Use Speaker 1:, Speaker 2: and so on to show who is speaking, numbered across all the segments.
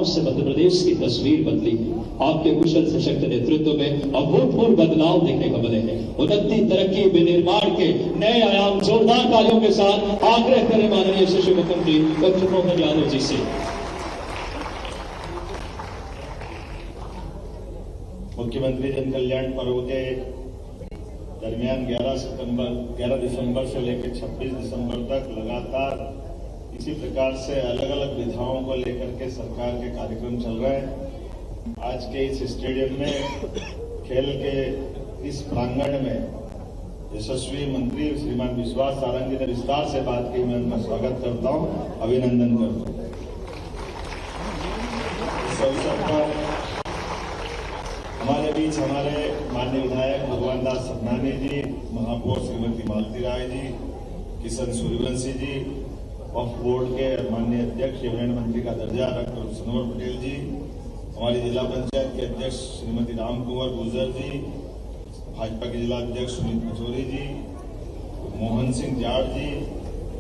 Speaker 1: बदलाव से मध्य प्रदेश की तस्वीर बदली है। आपके कुशल सशक्त नेतृत्व में अभूतपूर्व बदलाव देखने को मिले हैं। उन्नति, तरक्की, विनिर्माण के नए आयाम जोरदार तालियों के साथ आग्रह करें माननीय शिशु मुख्यमंत्री डॉक्टर मोहन यादव जी से।
Speaker 2: मुख्यमंत्री जन कल्याण पर्व के दरमियान 11 दिसंबर से लेकर 26 दिसंबर तक लगातार इसी प्रकार से अलग अलग विधाओं को लेकर के सरकार के कार्यक्रम चल रहे हैं। आज के इस स्टेडियम में खेल के इस प्रांगण में यशस्वी मंत्री श्रीमान विश्वास सारंग जी ने विस्तार से बात की। मैं उनका स्वागत करता हूं, अभिनंदन करता हूं। इस अवसर पर हमारे बीच हमारे माननीय विधायक भगवान दास सपनानी जी, महापौर श्रीमती मालती राय जी, किशन सूर्यवंशी जी, वक्फ बोर्ड के माननीय अध्यक्ष एवं मंत्री का दर्जा डॉक्टर सनोवर पटेल जी, हमारी जिला पंचायत के अध्यक्ष श्रीमती राम कुंवर गुर्जर जी, भाजपा के जिला अध्यक्ष सुनील पचौरी जी, मोहन सिंह जाट जी,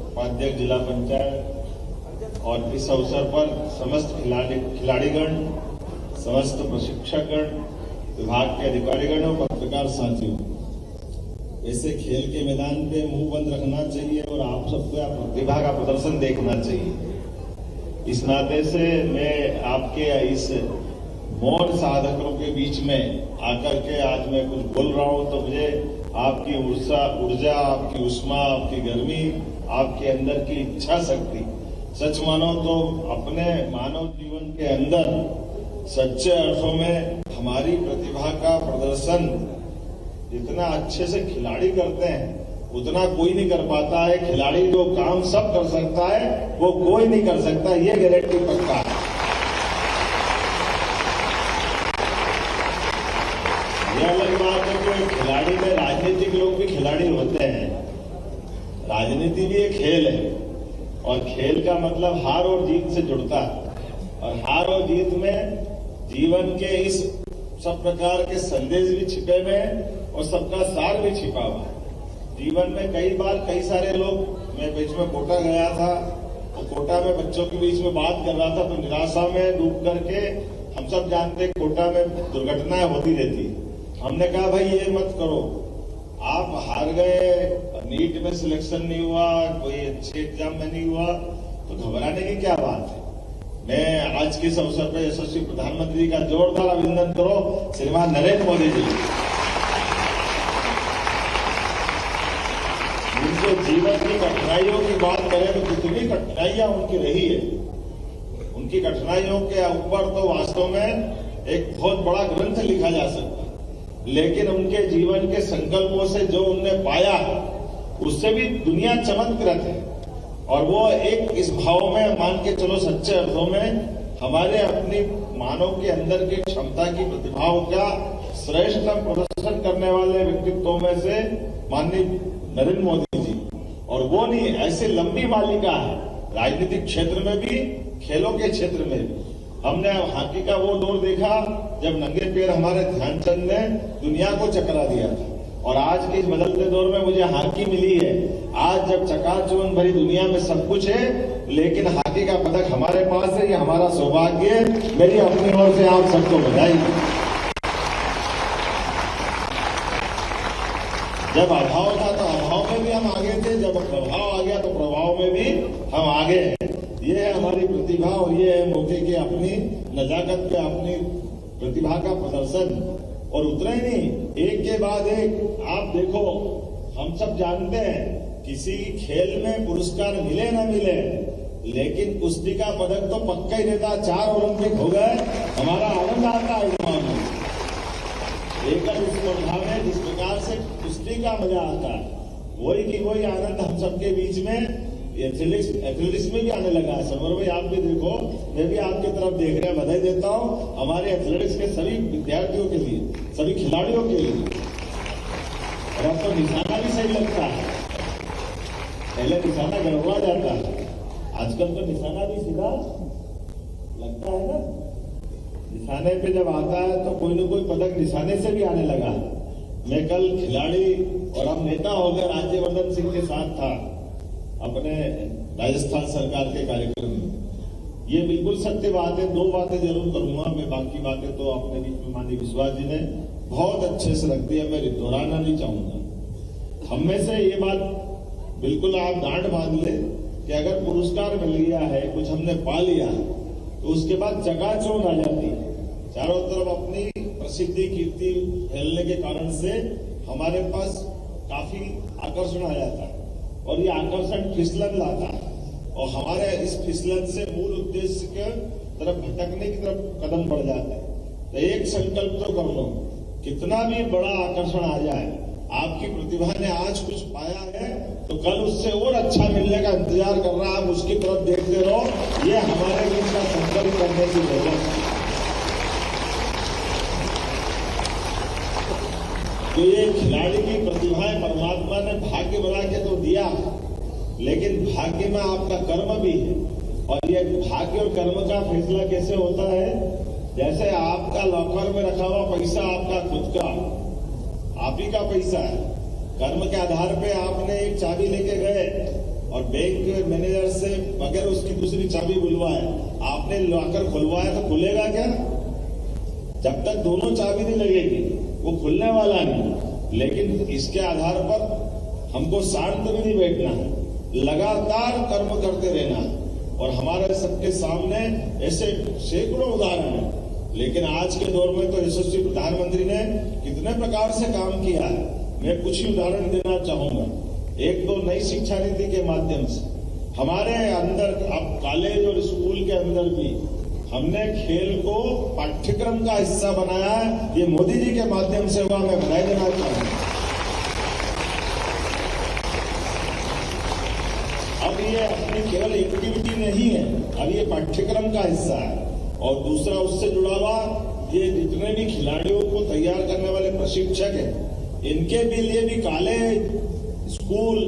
Speaker 2: उपाध्यक्ष जिला पंचायत, और इस अवसर पर समस्त खिलाड़ीगण, समस्त प्रशिक्षकगण, विभाग के अधिकारीगण और पत्रकार साथियों, ऐसे खेल के मैदान पे मुंह बंद रखना चाहिए और आप सबको प्रतिभा का प्रदर्शन देखना चाहिए। इस नाते से मैं आपके इस मौन साधकों के बीच में आकर के आज मैं कुछ बोल रहा हूं तो मुझे आपकी ऊर्जा, आपकी उष्मा, आपकी गर्मी, आपके अंदर की इच्छा शक्ति, सच मानो तो अपने मानव जीवन के अंदर सच्चे अर्थों में हमारी प्रतिभा का प्रदर्शन जितना अच्छे से खिलाड़ी करते हैं उतना कोई नहीं कर पाता है। खिलाड़ी जो काम सब कर सकता है वो कोई नहीं कर सकता, ये गारंटी पक्का है। यह अलग बात है कि खिलाड़ी में राजनीतिक लोग भी खिलाड़ी होते हैं। राजनीति भी एक खेल है और खेल का मतलब हार और जीत से जुड़ता है, और हार और जीत में जीवन के इस सब प्रकार के संदेश भी छिपे हुए हैं और सबका सार भी छिपा हुआ है। जीवन में कई बार कई सारे लोग, मैं बीच में कोटा गया था और कोटा में बच्चों के बीच में बात कर रहा था तो निराशा में डूब करके, हम सब जानते कोटा में दुर्घटनाएं होती रहती। हमने कहा भाई ये मत करो, आप हार गए, नीट में सिलेक्शन नहीं हुआ, कोई अच्छे एग्जाम में नहीं हुआ तो घबराने की क्या बात है। मैं आज के इस अवसर पर यशस्वी प्रधानमंत्री का जोरदार अभिनंदन करो श्रीमान नरेंद्र मोदी जी। उनके जीवन की कठिनाइयों की बात करें तो कितनी कठिनाइयां उनकी रही है। उनकी कठिनाइयों के ऊपर तो वास्तव में एक बहुत बड़ा ग्रंथ लिखा जा सकता है, लेकिन उनके जीवन के संकल्पों से जो उनने पाया उससे भी दुनिया चमत्कृत है। और वो एक इस भाव में मान के चलो सच्चे अर्थों में हमारे अपनी मानव के अंदर की क्षमता की प्रतिभाओं का श्रेष्ठतम प्रदर्शन करने वाले व्यक्तित्वों में से माननीय नरेंद्र मोदी जी। और वो नहीं, ऐसे लंबी मालिका है राजनीतिक क्षेत्र में भी, खेलों के क्षेत्र में भी। हमने हॉकी का वो दौर देखा जब नंगे पैर हमारे ध्यानचंद ने दुनिया को चकरा दिया था, और आज के इस बदलते दौर में मुझे हॉकी मिली है। आज जब चकाचौंध भरी दुनिया में सब कुछ है लेकिन हॉकी का पदक हमारे पास है, ये हमारा सौभाग्य है। मेरी अपनी ओर से आप सबको बधाई। जब अभाव था तो अभाव में भी हम आगे थे, जब प्रभाव आ गया तो प्रभाव में भी हम आगे हैं। ये है हमारी प्रतिभा और ये है मौके की अपनी नजाकत पे अपनी प्रतिभा का प्रदर्शन। और उतना ही नहीं, एक के बाद एक आप देखो, हम सब जानते हैं किसी खेल में पुरस्कार मिले ना मिले लेकिन कुश्ती का पदक तो पक्का ही रहता। 4 ओलंपिक हो गए, हमारा आनंद आता है। एकल स्पर्धा में जिस प्रकार से कुश्ती का मजा आता है वही की वही आनंद हम सबके बीच में एथलेटिक्स में भी आने लगा है। सरोवर भाई आप भी देखो, मैं भी आपकी तरफ देख रहे हैं, बधाई देता हूं हमारे एथलेटिक्स के सभी विद्यार्थियों के लिए, सभी खिलाड़ियों के लिए। और अब तो निशाना भी सही लगता है, पहले निशाना गड़बड़ा जाता है, आजकल तो निशाना भी सीधा लगता है ना। निशाने पे जब आता है तो कोई न कोई पदक निशाने से भी आने लगा। मैं कल खिलाड़ी और हम नेता हो गए राज्यवर्धन सिंह के साथ था अपने राजस्थान सरकार के कार्यक्रम में। ये बिल्कुल सत्य बात है। दो बातें जरूर करूंगा मैं, बाकी बातें तो अपने बीच में माननीय विश्वास जी ने बहुत अच्छे से रख दी है, मैं दोहराना नहीं चाहूंगा। हम में से ये बात बिल्कुल आप गांठ बांध ले कि अगर पुरस्कार मिल गया है, कुछ हमने पा लिया तो उसके बाद चकाचौंध आ जाती है। चारों तरफ अपनी प्रसिद्धि कीर्ति फैलने के कारण से हमारे पास काफी आकर्षण आ जाता है और ये आकर्षण फिसलन लाता है और हमारे इस फिसलन से मूल उद्देश्य के तरफ भटकने की तरफ कदम बढ़ जाते हैं। तो एक संकल्प तो कर लो, कितना भी बड़ा आकर्षण आ जाए, आपकी प्रतिभा ने आज कुछ पाया है तो कल उससे और अच्छा मिलने का इंतजार कर रहा है, आप उसकी तरफ देखते रहो। ये हमारे बीच का संकल्प करने की जरूरत है। तो ये खिलाड़ी की प्रतिभाएं परमात्मा ने भाग्य बना के तो दिया, लेकिन भाग्य में आपका कर्म भी है। और ये भाग्य और कर्म का फैसला कैसे होता है? जैसे आपका लॉकर में रखा हुआ पैसा आपका खुद का, आप ही का पैसा है। कर्म के आधार पे आपने एक चाबी लेके गए और बैंक के मैनेजर से बगैर उसकी दूसरी चाबी बुलवाए, आपने लॉकर खुलवाया तो खुलेगा क्या? जब तक दोनों चाबी नहीं लगेगी वो खुलने वाला नहीं। लेकिन इसके आधार पर हमको शांत भी नहीं बैठना है, लगातार कर्म करते रहना है। और हमारे सबके सामने ऐसे सैकड़ों उदाहरण हैं। लेकिन आज के दौर में तो यशस्वी प्रधानमंत्री ने कितने प्रकार से काम किया है, मैं कुछ ही उदाहरण देना चाहूंगा। एक तो नई शिक्षा नीति के माध्यम से हमारे अंदर, अब कॉलेज और स्कूल के अंदर भी हमने खेल को पाठ्यक्रम का हिस्सा बनाया है। ये मोदी जी के माध्यम से हुआ, मैं बधाई देना चाहूंगा। अब ये अपनी केवल एक्टिविटी नहीं है, अब ये पाठ्यक्रम का हिस्सा है। और दूसरा उससे जुड़ा हुआ, ये जितने भी खिलाड़ियों को तैयार करने वाले प्रशिक्षक हैं, इनके भी लिए भी कॉलेज स्कूल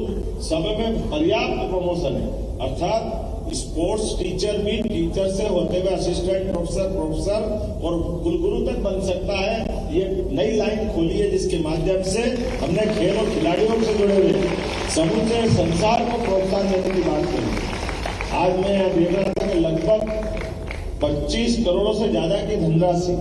Speaker 2: सब में पर्याप्त प्रमोशन है। अर्थात स्पोर्ट्स टीचर भी टीचर से होते हुए असिस्टेंट प्रोफेसर, प्रोफेसर और कुलगुरु तक बन सकता है। ये नई लाइन खोली है जिसके माध्यम से हमने खेल और खिलाड़ियों से जुड़े हुए समूचे संसार को प्रोत्साहन देने की बात करी। आज मैं यहां देख रहा था कि लगभग 25 करोड़ से ज्यादा की धनराशि,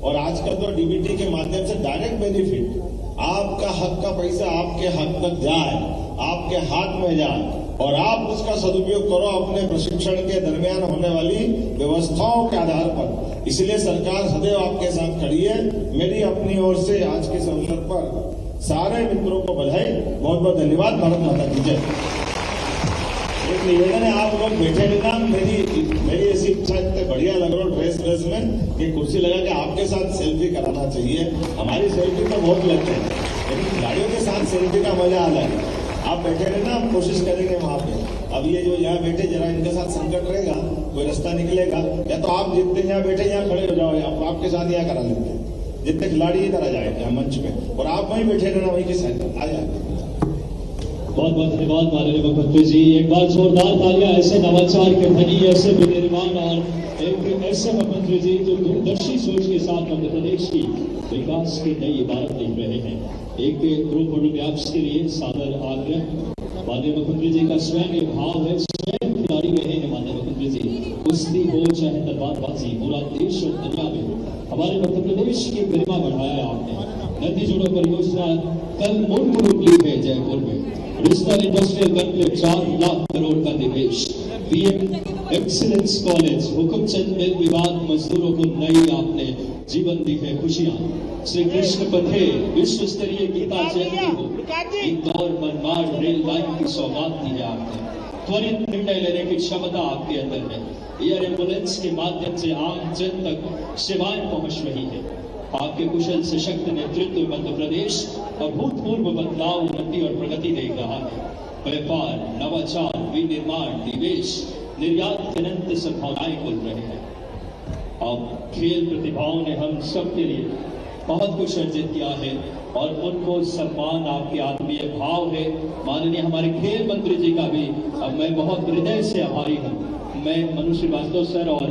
Speaker 2: और आजकल तो डीबीटी के माध्यम से डायरेक्ट बेनिफिट, आपका हक का पैसा आपके हक तक जाए, आपके हाथ में जाए और आप उसका सदुपयोग करो अपने प्रशिक्षण के दरमियान होने वाली व्यवस्थाओं के आधार पर। इसलिए सरकार सदैव आपके साथ खड़ी है। मेरी अपनी ओर से आज के इस अवसर पर सारे मित्रों को बधाई, बहुत बहुत धन्यवाद। भारत माता की जय। एक निवेदन है, आप लोग बैठे रहना। मेरी ऐसी इच्छा, इतने बढ़िया लग रहा हो ड्रेस में कि कुर्सी लगा के आपके साथ सेल्फी कराना चाहिए। हमारी सेल्फी तो बहुत लगते हैं, लेकिन खिलाड़ियों के साथ सेल्फी का मजा अलग है। आप बैठे रहना, हम कोशिश करेंगे वहां पे। अब ये जो यहाँ बैठे, जरा इनके साथ संकट रहेगा, कोई रास्ता निकलेगा, या तो आप जितने यहाँ बैठे यहाँ खड़े हो जाओ, आपके साथ यहाँ करा लेते हैं। जितने खिलाड़ी इधर आ जाए यहाँ मंच पे, और आप वहीं बैठे रहना, वहीं के साथ आ जाए।
Speaker 1: बहुत बहुत धन्यवाद माननीय मुख्यमंत्री जी। एक बार जोरदार तालियां ऐसे नवाचार के धनी, ऐसे विनिर्माण और एक ऐसे मुख्यमंत्री जी जो दूरदर्शी सोच के साथ मध्य प्रदेश की विकास की नई इबारत लिख रहे हैं। एक ग्रुप ओलंपियाड्स के लिए सादर आग्रह। माननीय मुख्यमंत्री जी का स्वयं ये भाव है, स्वयं खिलाड़ी रहे हैं माननीय मुख्यमंत्री जी। कुश्ती हो चाहे तलवारबाजी, पूरा देश और दुनिया में हमारे मध्य प्रदेश की गरिमा बढ़ाया है आपने। नदी जोड़ो परियोजना कल मूर्त रूप ली है जयपुर में। रिश्तर इंडस्ट्रियल कॉम्प्लेक्स 4 लाख करोड़ का निवेश। पीएम एक्सीलेंस कॉलेज, हुकुमचंद मिल विवाद मजदूरों को नई आपने जीवन दी है खुशियां। श्री कृष्ण पथे विश्व स्तरीय गीता जयंती को इंदौर मनमाड़ रेल लाइन की सौगात दी है आपने। त्वरित निर्णय लेने की क्षमता आपके अंदर है। एयर एम्बुलेंस के माध्यम से आम जन तक सेवाएं पहुंच रही है। आपके कुशल सशक्त नेतृत्व में मध्य प्रदेश अभूतपूर्व बदलाव, उन्नति और प्रगति देख रहा है। व्यापार, नवाचार, विनिर्माण, निवेश, निर्यात की अनंत संभावनाएं खुल रहे हैं। अब खेल प्रतिभाओं ने हम सबके लिए बहुत कुछ अर्जित किया है और उनको सम्मान आपके आत्मीय भाव है। माननीय हमारे खेल मंत्री जी का भी अब मैं बहुत हृदय से आभारी हूँ। मैं मनु श्रीवास्तव सर और